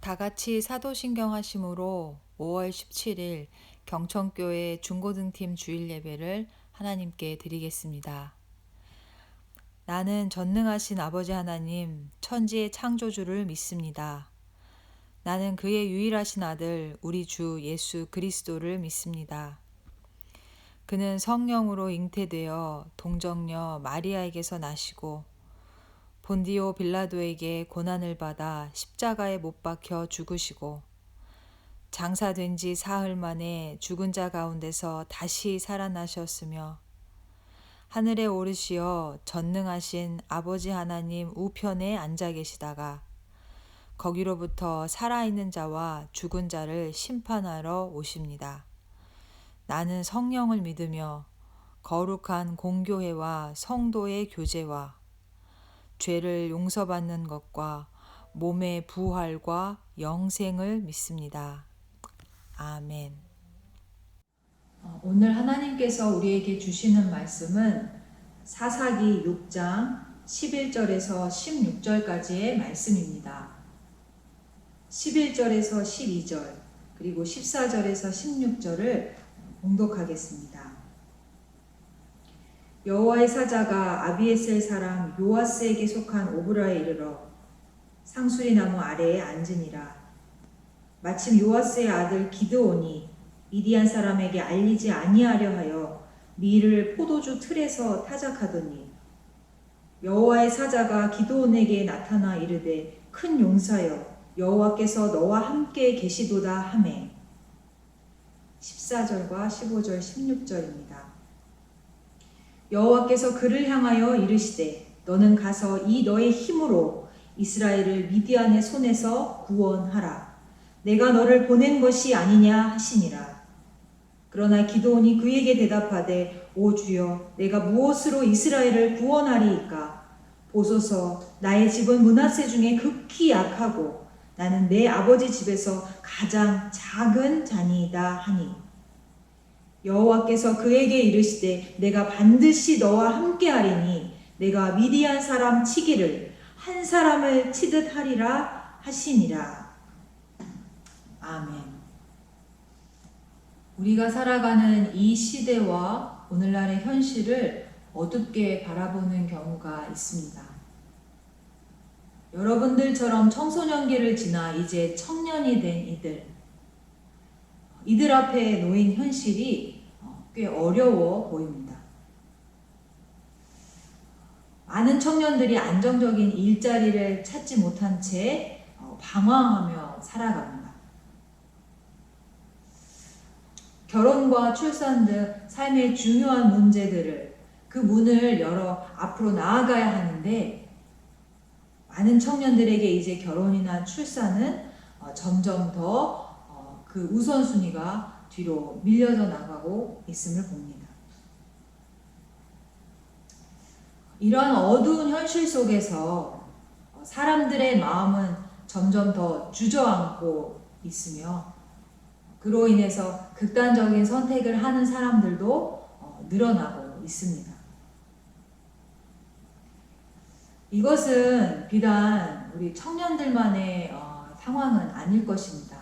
다같이 사도신경하심으로 5월 17일 경천교회 중고등팀 주일 예배를 하나님께 드리겠습니다. 나는 전능하신 아버지 하나님, 천지의 창조주를 믿습니다. 나는 그의 유일하신 아들, 우리 주 예수 그리스도를 믿습니다. 그는 성령으로 잉태되어 동정녀 마리아에게서 나시고 본디오 빌라도에게 고난을 받아 십자가에 못 박혀 죽으시고 장사된 지 사흘 만에 죽은 자 가운데서 다시 살아나셨으며 하늘에 오르시어 전능하신 아버지 하나님 우편에 앉아 계시다가 거기로부터 살아있는 자와 죽은 자를 심판하러 오십니다. 나는 성령을 믿으며 거룩한 공교회와 성도의 교제와 죄를 용서받는 것과 몸의 부활과 영생을 믿습니다. 아멘. 오늘 하나님께서 우리에게 주시는 말씀은 사사기 6장 11절에서 16절까지의 말씀입니다. 11절에서 12절 그리고 14절에서 16절을 봉독하겠습니다. 여호와의 사자가 아비에셀 사람 요아스에게 속한 오브라에 이르러 상수리 나무 아래에 앉으니라. 마침 요아스의 아들 기드온이 미디안 사람에게 알리지 아니하려 하여 밀을 포도주 틀에서 타작하더니 여호와의 사자가 기드온에게 나타나 이르되 큰 용사여 여호와께서 너와 함께 계시도다 하매 14절과 15절 16절입니다. 여호와께서 그를 향하여 이르시되 너는 가서 이 너의 힘으로 이스라엘을 미디안의 손에서 구원하라. 내가 너를 보낸 것이 아니냐 하시니라. 그러나 기드온이 그에게 대답하되 오 주여 내가 무엇으로 이스라엘을 구원하리이까? 보소서 나의 집은 므낫세 중에 극히 약하고 나는 내 아버지 집에서 가장 작은 자니이다 하니 여호와께서 그에게 이르시되 내가 반드시 너와 함께하리니 내가 미디안 사람 치기를 한 사람을 치듯 하리라 하시니라. 아멘. 우리가 살아가는 이 시대와 오늘날의 현실을 어둡게 바라보는 경우가 있습니다. 여러분들처럼 청소년기를 지나 이제 청년이 된 이들 앞에 놓인 현실이 꽤 어려워 보입니다. 많은 청년들이 안정적인 일자리를 찾지 못한 채 방황하며 살아갑니다. 결혼과 출산 등 삶의 중요한 문제들을 그 문을 열어 앞으로 나아가야 하는데 많은 청년들에게 이제 결혼이나 출산은 점점 더 그 우선순위가 뒤로 밀려져 나가고 있음을 봅니다. 이러한 어두운 현실 속에서 사람들의 마음은 점점 더 주저앉고 있으며 그로 인해서 극단적인 선택을 하는 사람들도 늘어나고 있습니다. 이것은 비단 우리 청년들만의 상황은 아닐 것입니다.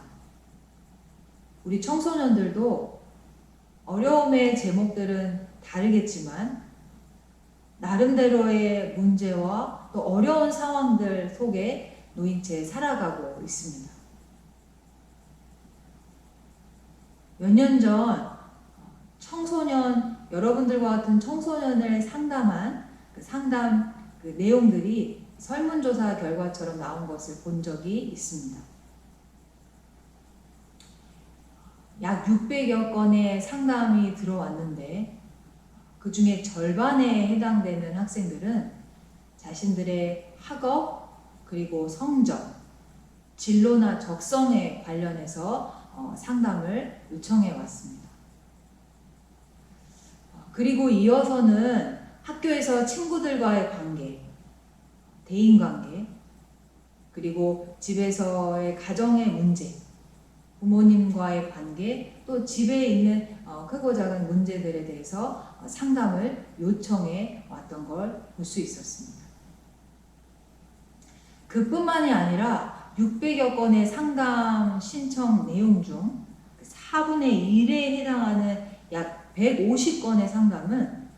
우리 청소년들도 어려움의 제목들은 다르겠지만 나름대로의 문제와 또 어려운 상황들 속에 놓인 채 살아가고 있습니다. 몇 년 전 여러분들과 같은 청소년을 상담한 상담 내용들이 설문조사 결과처럼 나온 것을 본 적이 있습니다. 약 600여 건의 상담이 들어왔는데 그 중에 절반에 해당되는 학생들은 자신들의 학업 그리고 성적, 진로나 적성에 관련해서 상담을 요청해 왔습니다. 그리고 이어서는 학교에서 친구들과의 관계, 대인관계, 그리고 집에서의 가정의 문제, 부모님과의 관계, 또 집에 있는 크고 작은 문제들에 대해서 상담을 요청해 왔던 걸 볼 수 있었습니다. 그뿐만이 아니라 600여 건의 상담 신청 내용 중 4분의 1에 해당하는 약 150건의 상담은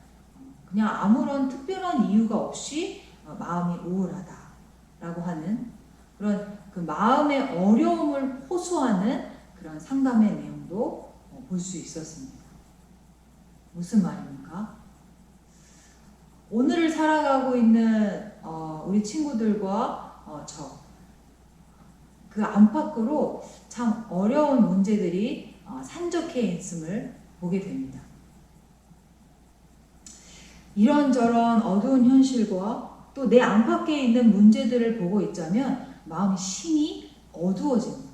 그냥 아무런 특별한 이유가 없이 마음이 우울하다라고 하는 그런 그 마음의 어려움을 호소하는 그런 상담의 내용도 볼 수 있었습니다. 무슨 말입니까? 오늘을 살아가고 있는 우리 친구들과 그 안팎으로 참 어려운 문제들이 산적해 있음을 보게 됩니다. 이런저런 어두운 현실과 또 내 안팎에 있는 문제들을 보고 있자면 마음이 심히 어두워집니다.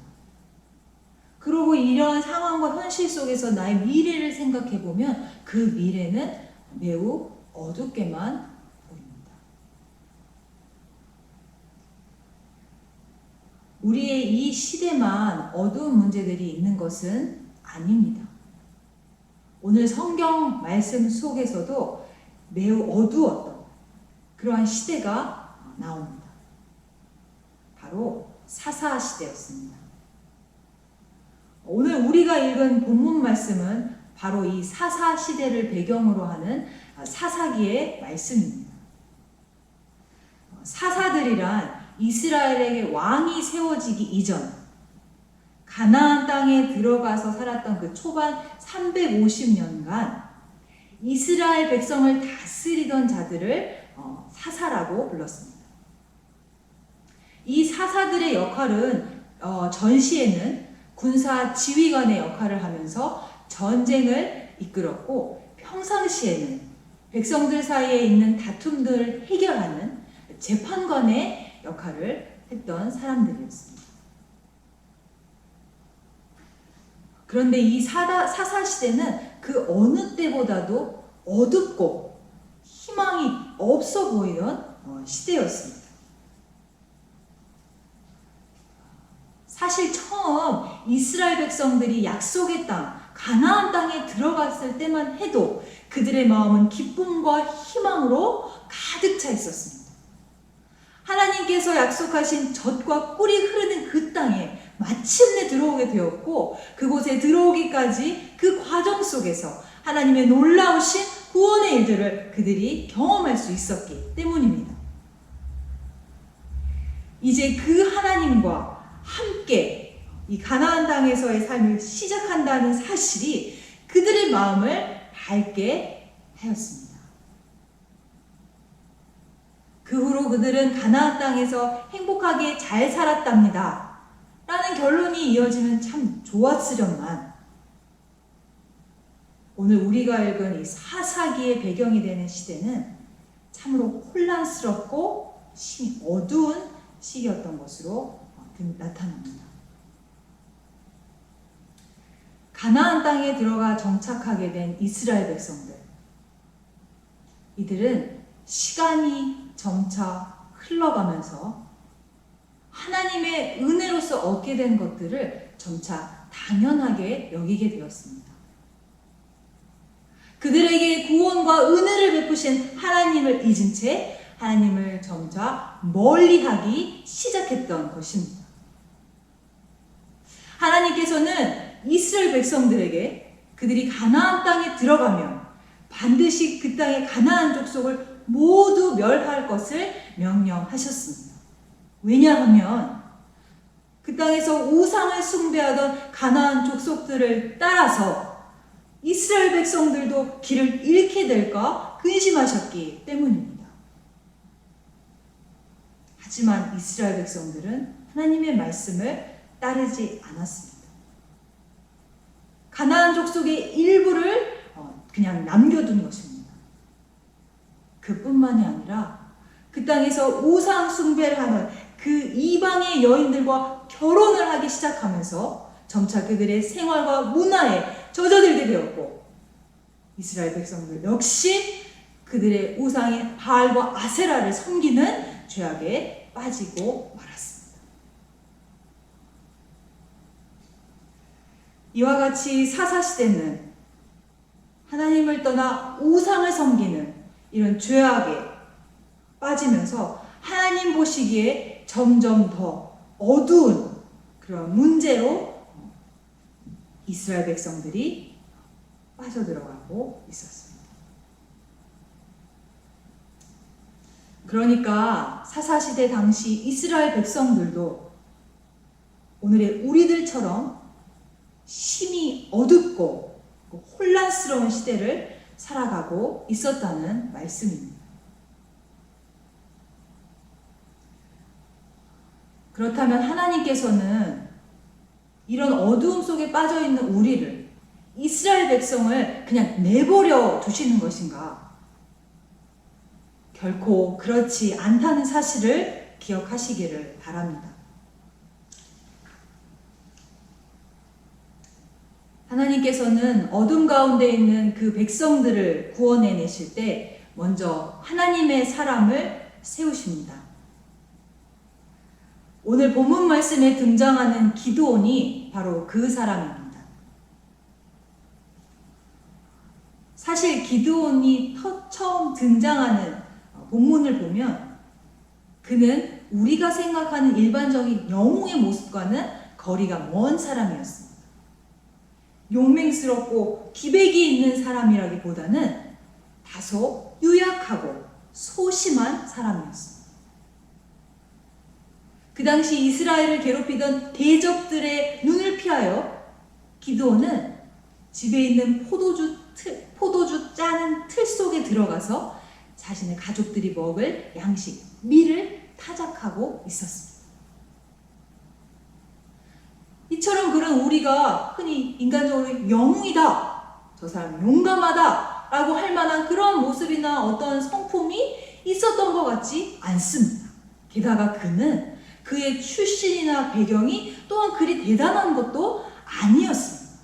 그리고 이런 상황과 현실 속에서 나의 미래를 생각해 보면 그 미래는 매우 어둡게만 보입니다. 우리의 이 시대만 어두운 문제들이 있는 것은 아닙니다. 오늘 성경 말씀 속에서도 매우 어두웠던 그러한 시대가 나옵니다. 바로 사사 시대였습니다. 오늘 우리가 읽은 본문 말씀은 바로 이 사사 시대를 배경으로 하는 사사기의 말씀입니다. 사사들이란 이스라엘에게 왕이 세워지기 이전 가나안 땅에 들어가서 살았던 그 초반 350년간 이스라엘 백성을 다스리던 자들을 사사라고 불렀습니다. 이 사사들의 역할은 전시에는 군사 지휘관의 역할을 하면서 전쟁을 이끌었고 평상시에는 백성들 사이에 있는 다툼들을 해결하는 재판관의 역할을 했던 사람들이었습니다. 그런데 이 사사 시대는 그 어느 때보다도 어둡고 희망이 없어 보이던 시대였습니다. 사실 처음 이스라엘 백성들이 약속의 땅, 가나안 땅에 들어갔을 때만 해도 그들의 마음은 기쁨과 희망으로 가득 차 있었습니다. 하나님께서 약속하신 젖과 꿀이 흐르는 그 땅에 마침내 들어오게 되었고 그곳에 들어오기까지 그 과정 속에서 하나님의 놀라우신 구원의 일들을 그들이 경험할 수 있었기 때문입니다. 이제 그 하나님과 함께 이 가나안 땅에서의 삶을 시작한다는 사실이 그들의 마음을 밝게 하였습니다. 그 후로 그들은 가나안 땅에서 행복하게 잘 살았답니다. 라는 결론이 이어지면 참 좋았으련만 오늘 우리가 읽은 이 사사기의 배경이 되는 시대는 참으로 혼란스럽고 심히 어두운 시기였던 것으로 나타납니다. 가나안 땅에 들어가 정착하게 된 이스라엘 백성들, 이들은 시간이 점차 흘러가면서 하나님의 은혜로서 얻게 된 것들을 점차 당연하게 여기게 되었습니다. 그들에게 구원과 은혜를 베푸신 하나님을 잊은 채 하나님을 점차 멀리하기 시작했던 것입니다. 하나님께서는 이스라엘 백성들에게 그들이 가나안 땅에 들어가면 반드시 그 땅의 가나안 족속을 모두 멸할 것을 명령하셨습니다. 왜냐하면 그 땅에서 우상을 숭배하던 가나안 족속들을 따라서 이스라엘 백성들도 길을 잃게 될까 근심하셨기 때문입니다. 하지만 이스라엘 백성들은 하나님의 말씀을 따르지 않았습니다. 가나안 족속의 일부를 그냥 남겨둔 것입니다. 그뿐만이 아니라 그 땅에서 우상 숭배를 하는 그 이방의 여인들과 결혼을 하기 시작하면서 점차 그들의 생활과 문화에 젖어들게 되었고 이스라엘 백성들 역시 그들의 우상인 바알과 아세라를 섬기는 죄악에 빠지고 말았습니다. 이와 같이 사사시대는 하나님을 떠나 우상을 섬기는 이런 죄악에 빠지면서 하나님 보시기에 점점 더 어두운 그런 문제로 이스라엘 백성들이 빠져들어가고 있었습니다. 그러니까 사사시대 당시 이스라엘 백성들도 오늘의 우리들처럼 심히 어둡고 혼란스러운 시대를 살아가고 있었다는 말씀입니다. 그렇다면 하나님께서는 이런 어두움 속에 빠져있는 우리를, 이스라엘 백성을 그냥 내버려 두시는 것인가? 결코 그렇지 않다는 사실을 기억하시기를 바랍니다. 하나님께서는 어둠 가운데 있는 그 백성들을 구원해내실 때 먼저 하나님의 사람을 세우십니다. 오늘 본문 말씀에 등장하는 기드온이 바로 그 사람입니다. 사실 기드온이 처음 등장하는 본문을 보면 그는 우리가 생각하는 일반적인 영웅의 모습과는 거리가 먼 사람이었습니다. 용맹스럽고 기백이 있는 사람이라기보다는 다소 유약하고 소심한 사람이었습니다. 그 당시 이스라엘을 괴롭히던 대적들의 눈을 피하여 기드온은 집에 있는 포도주 짜는 틀 속에 들어가서 자신의 가족들이 먹을 양식, 밀을 타작하고 있었습니다. 이처럼 그런 우리가 흔히 인간적으로 영웅이다, 저 사람 용감하다 라고 할 만한 그런 모습이나 어떤 성품이 있었던 것 같지 않습니다. 게다가 그는 그의 출신이나 배경이 또한 그리 대단한 것도 아니었습니다.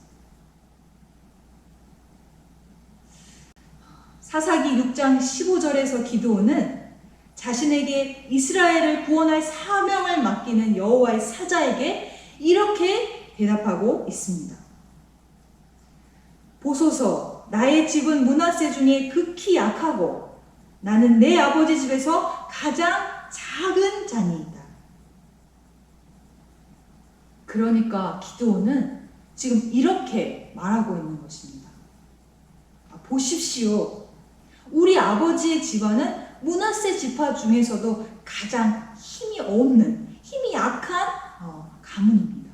사사기 6장 15절에서 기드온은 자신에게 이스라엘을 구원할 사명을 맡기는 여호와의 사자에게 이렇게 대답하고 있습니다. 보소서, 나의 집은 므낫세 중에 극히 약하고 나는 내 아버지 집에서 가장 작은 자니이다. 그러니까 기드온은 지금 이렇게 말하고 있는 것입니다. 보십시오. 우리 아버지의 집안은 므낫세 지파 중에서도 가장 힘이 없는, 힘이 약한 가문입니다.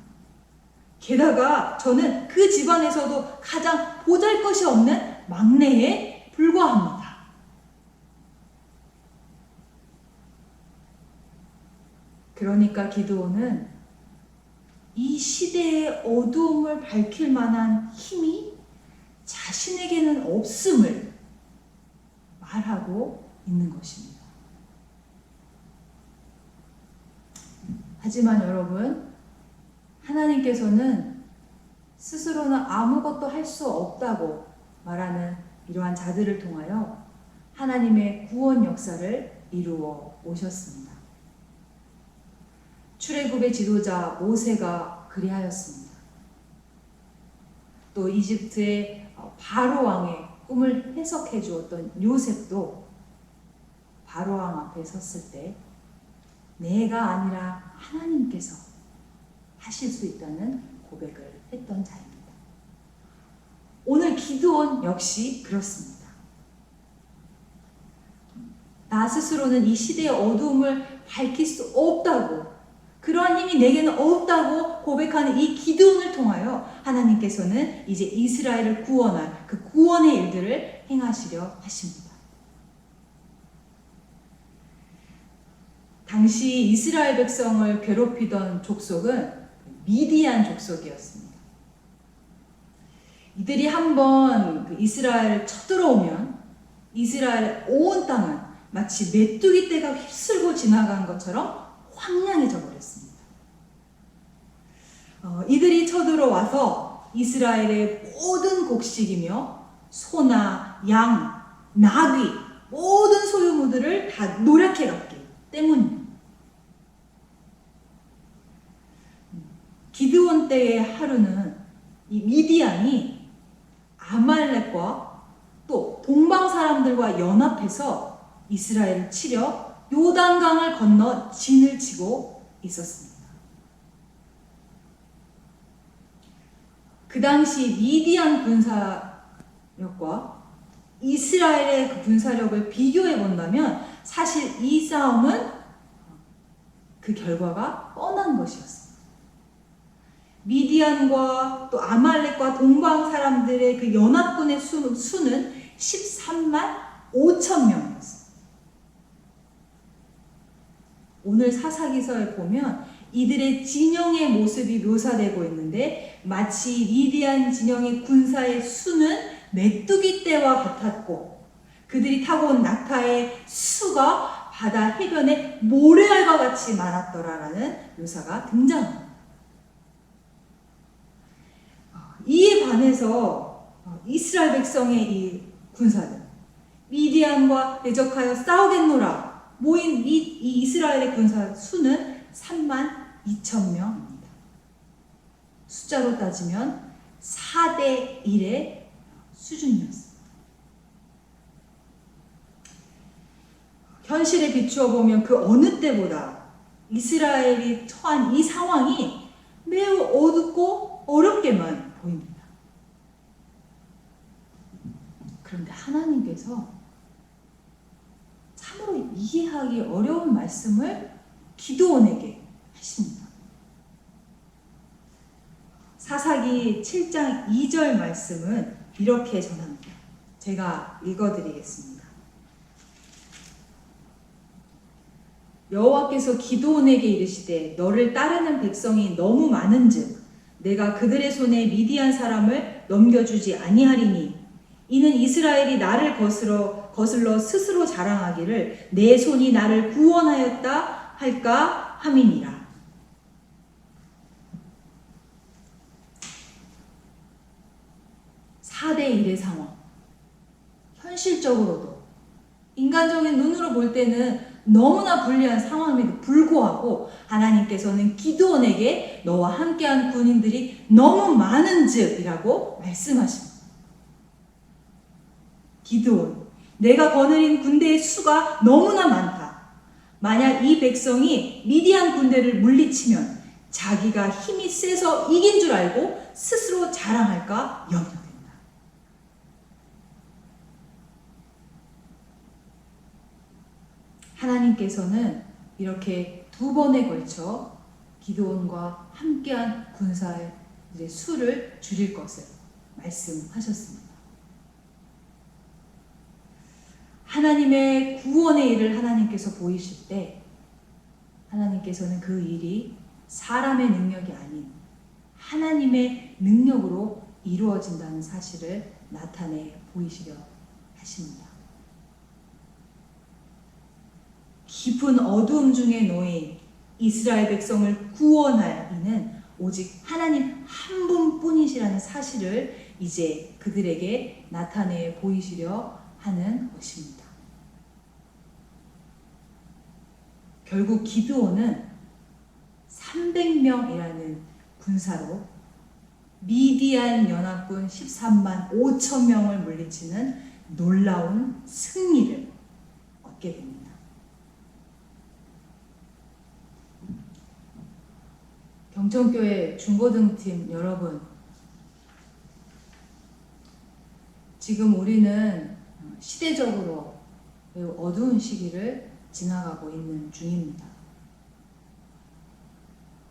게다가 저는 그 집안에서도 가장 보잘것이 없는 막내에 불과합니다. 그러니까 기드온은 이 시대의 어두움을 밝힐 만한 힘이 자신에게는 없음을 말하고 있는 것입니다. 하지만 여러분, 하나님께서는 스스로는 아무것도 할 수 없다고 말하는 이러한 자들을 통하여 하나님의 구원 역사를 이루어 오셨습니다. 출애굽의 지도자 모세가 그리하였습니다. 또 이집트의 바로 왕의 꿈을 해석해 주었던 요셉도 바로 왕 앞에 섰을 때 내가 아니라 하나님께서 하실 수 있다는 고백을 했던 자입니다. 오늘 기드온 역시 그렇습니다. 나 스스로는 이 시대의 어두움을 밝힐 수 없다고, 그러한 힘이 내게는 없다고 고백하는 이 기드온을 통하여 하나님께서는 이제 이스라엘을 구원할 그 구원의 일들을 행하시려 하십니다. 당시 이스라엘 백성을 괴롭히던 족속은 미디안 족속이었습니다. 이들이 한번 그 이스라엘을 쳐들어오면 이스라엘 온 땅은 마치 메뚜기 떼가 휩쓸고 지나간 것처럼 황량해져 버렸습니다. 이들이 쳐들어와서 이스라엘의 모든 곡식이며 소나 양, 나귀, 모든 소유물들을 다 노략해갔기 때문입니다. 기드온 때의 하루는 이 미디안이 아말렉과 또 동방 사람들과 연합해서 이스라엘을 치려 요단강을 건너 진을 치고 있었습니다. 그 당시 미디안 군사력과 이스라엘의 그 군사력을 비교해 본다면 사실 이 싸움은 그 결과가 뻔한 것이었습니다. 미디안과 또 아말렉과 동방 사람들의 그 연합군의 수는 13만 5천 명이었습니다. 오늘 사사기서에 보면 이들의 진영의 모습이 묘사되고 있는데 마치 미디안 진영의 군사의 수는 메뚜기 떼와 같았고 그들이 타고 온 낙타의 수가 바다 해변에 모래알과 같이 많았더라라는 묘사가 등장합니다. 이에 반해서 이스라엘 백성의 이 군사들 미디안과 대적하여 싸우겠노라 모인 이 이스라엘의 군사 수는 3만 2천 명입니다. 숫자로 따지면 4대 1의 수준이었습니다. 현실에 비추어 보면 그 어느 때보다 이스라엘이 처한 이 상황이 매우 어둡고 어렵게만 보입니다. 그런데 하나님께서 참으로 이해하기 어려운 말씀을 기드온에게 하십니다. 사사기 7장 2절 말씀은 이렇게 전합니다. 제가 읽어드리겠습니다. 여호와께서 기드온에게 이르시되 너를 따르는 백성이 너무 많은즉 내가 그들의 손에 미디안 사람을 넘겨주지 아니하리니 이는 이스라엘이 나를 거슬러 스스로 자랑하기를 내 손이 나를 구원하였다 할까 함이니라. (4대 1의) 상황. 현실적으로도 인간적인 눈으로 볼 때는 너무나 불리한 상황임에도 불구하고 하나님께서는 기드온에게 너와 함께한 군인들이 너무 많은즉이라고 말씀하십니다. 기드온, 내가 거느린 군대의 수가 너무나 많다. 만약 이 백성이 미디안 군대를 물리치면 자기가 힘이 세서 이긴 줄 알고 스스로 자랑할까 염려된다. 하나님께서는 이렇게 두 번에 걸쳐 기드온과 함께한 군사의 수를 줄일 것을 말씀하셨습니다. 하나님의 구원의 일을 하나님께서 보이실 때 하나님께서는 그 일이 사람의 능력이 아닌 하나님의 능력으로 이루어진다는 사실을 나타내 보이시려 하십니다. 깊은 어두움 중에 놓인 이스라엘 백성을 구원할 이는 오직 하나님 한 분뿐이시라는 사실을 이제 그들에게 나타내 보이시려 하는 것입니다. 결국 기드온은 300명이라는 군사로 미디안 연합군 13만 5천 명을 물리치는 놀라운 승리를 얻게 됩니다. 경천교회 중고등팀 여러분, 지금 우리는 시대적으로 매우 어두운 시기를 지나가고 있는 중입니다.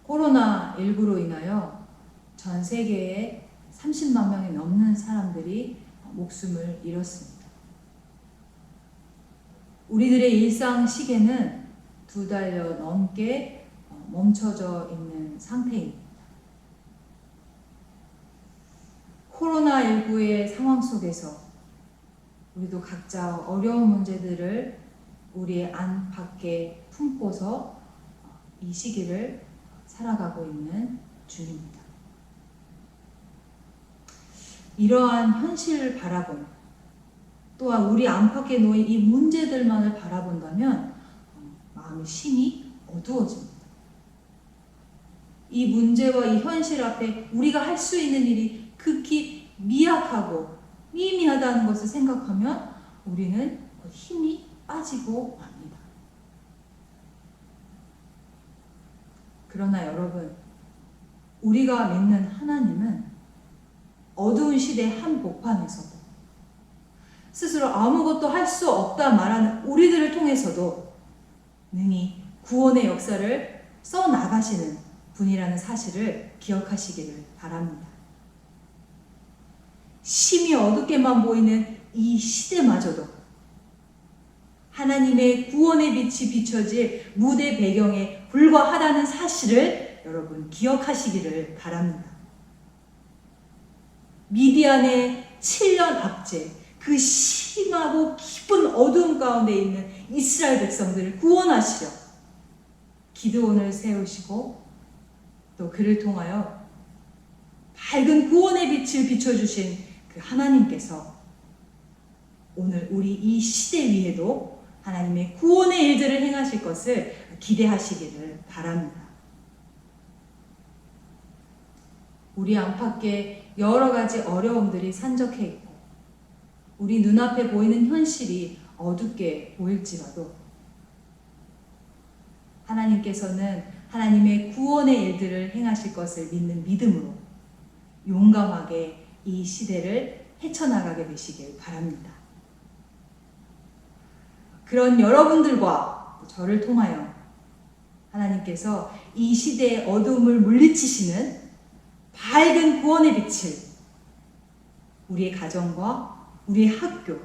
코로나19로 인하여 전 세계에 30만 명이 넘는 사람들이 목숨을 잃었습니다. 우리들의 일상 시계는 2달여 넘게 멈춰져 있는 상태입니다. 코로나19의 상황 속에서 우리도 각자 어려운 문제들을 우리의 안팎에 품고서 이 시기를 살아가고 있는 중입니다. 이러한 현실을 바라본 또한 우리 안팎에 놓인 이 문제들만을 바라본다면 마음이 심히 어두워집니다. 이 문제와 이 현실 앞에 우리가 할 수 있는 일이 극히 미약하고 미미하다는 것을 생각하면 우리는 힘이 빠지고 맙니다. 그러나 여러분, 우리가 믿는 하나님은 어두운 시대 한복판에서도 스스로 아무것도 할 수 없다 말하는 우리들을 통해서도 능히 구원의 역사를 써나가시는 분이라는 사실을 기억하시기를 바랍니다. 심히 어둡게만 보이는 이 시대마저도 하나님의 구원의 빛이 비춰질 무대 배경에 불과하다는 사실을 여러분 기억하시기를 바랍니다. 미디안의 7년 압제, 그 심하고 깊은 어두움 가운데 있는 이스라엘 백성들을 구원하시려 기드온을 세우시고 또 그를 통하여 밝은 구원의 빛을 비춰주신 그 하나님께서 오늘 우리 이 시대 위에도 하나님의 구원의 일들을 행하실 것을 기대하시기를 바랍니다. 우리 안팎에 여러 가지 어려움들이 산적해 있고 우리 눈앞에 보이는 현실이 어둡게 보일지라도 하나님께서는 하나님의 구원의 일들을 행하실 것을 믿는 믿음으로 용감하게 이 시대를 헤쳐나가게 되시길 바랍니다. 그런 여러분들과 저를 통하여 하나님께서 이 시대의 어두움을 물리치시는 밝은 구원의 빛을 우리의 가정과 우리의 학교,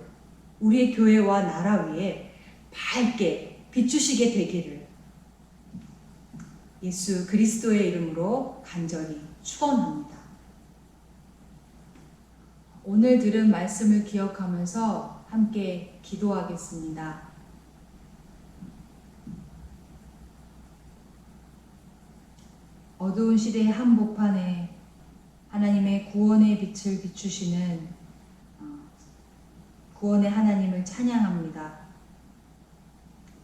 우리의 교회와 나라 위에 밝게 비추시게 되기를 예수 그리스도의 이름으로 간절히 축원합니다. 오늘 들은 말씀을 기억하면서 함께 기도하겠습니다. 어두운 시대의 한복판에 하나님의 구원의 빛을 비추시는 구원의 하나님을 찬양합니다.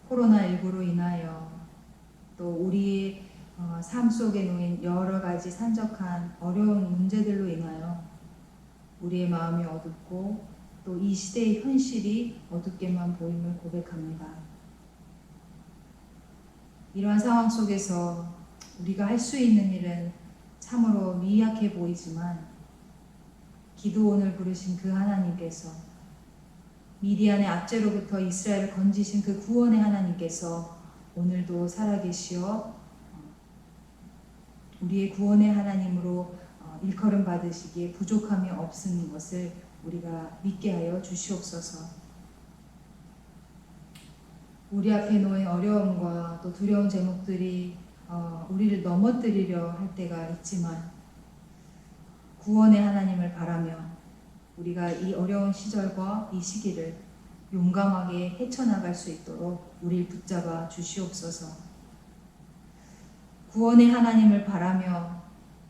코로나19로 인하여 또 우리의 삶 속에 놓인 여러 가지 산적한 어려운 문제들로 인하여 우리의 마음이 어둡고 또 이 시대의 현실이 어둡게만 보임을 고백합니다. 이러한 상황 속에서 우리가 할 수 있는 일은 참으로 미약해 보이지만 기드온을 부르신 그 하나님께서 미디안의 압제로부터 이스라엘을 건지신 그 구원의 하나님께서 오늘도 살아계시어 우리의 구원의 하나님으로 일컬음 받으시기에 부족함이 없는 것을 우리가 믿게 하여 주시옵소서. 우리 앞에 놓인 어려움과 또 두려운 제목들이 우리를 넘어뜨리려 할 때가 있지만 구원의 하나님을 바라며 우리가 이 어려운 시절과 이 시기를 용감하게 헤쳐나갈 수 있도록 우리를 붙잡아 주시옵소서. 구원의 하나님을 바라며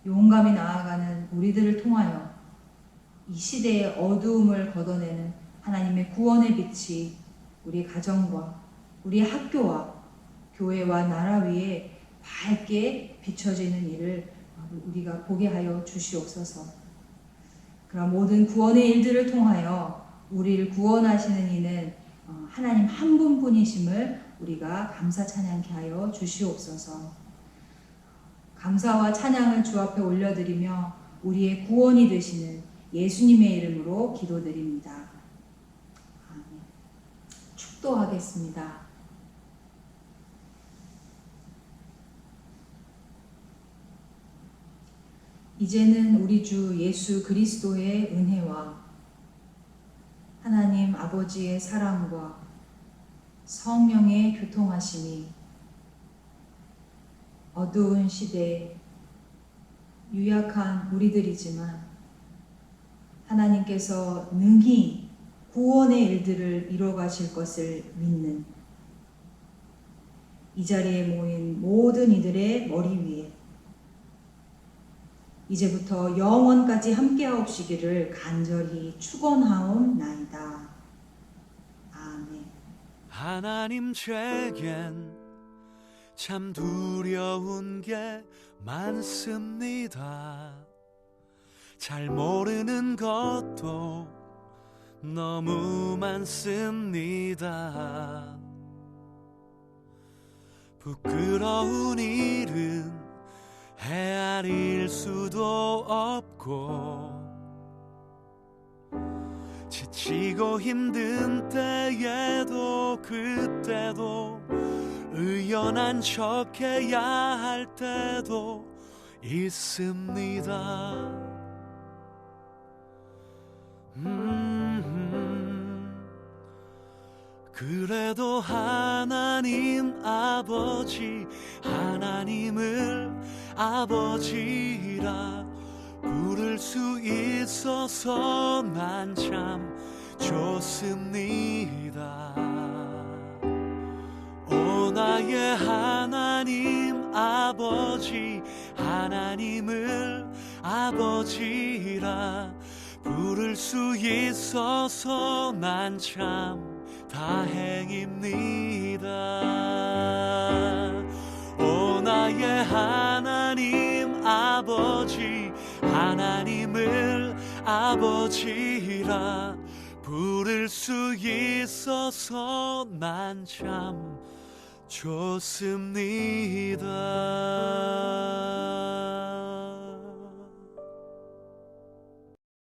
용감히 나아가는 우리들을 통하여 이 시대의 어두움을 걷어내는 하나님의 구원의 빛이 우리 가정과 우리 학교와 교회와 나라 위에 밝게 비춰지는 일을 우리가 보게 하여 주시옵소서. 그럼 모든 구원의 일들을 통하여 우리를 구원하시는 이는 하나님 한 분뿐이심을 우리가 감사 찬양케 하여 주시옵소서. 감사와 찬양을 주 앞에 올려드리며 우리의 구원이 되시는 예수님의 이름으로 기도드립니다. 아멘. 축도하겠습니다. 이제는 우리 주 예수 그리스도의 은혜와 하나님 아버지의 사랑과 성령의 교통하심이 어두운 시대에 유약한 우리들이지만 하나님께서 능히 구원의 일들을 이루어가실 것을 믿는 이 자리에 모인 모든 이들의 머리 위에 이제부터 영원까지 함께하옵시기를 간절히 축원하옵나이다. 아멘. 하나님 제겐 참 두려운 게 많습니다. 잘 모르는 것도 너무 많습니다. 부끄러운 일은 헤아릴 수도 없고 지치고 힘든 때에도 그때도 의연한 척해야 할 때도 있습니다. 그래도 하나님 아버지, 하나님을 아버지라 부를 수 있어서 난 참 좋습니다. 오 나의 하나님 아버지, 하나님을 아버지라 부를 수 있어서 난 참 다행입니다. 오 나의 하나님 아버지, 하나님을 아버지라 부를 수 있어서 난 참 좋습니다.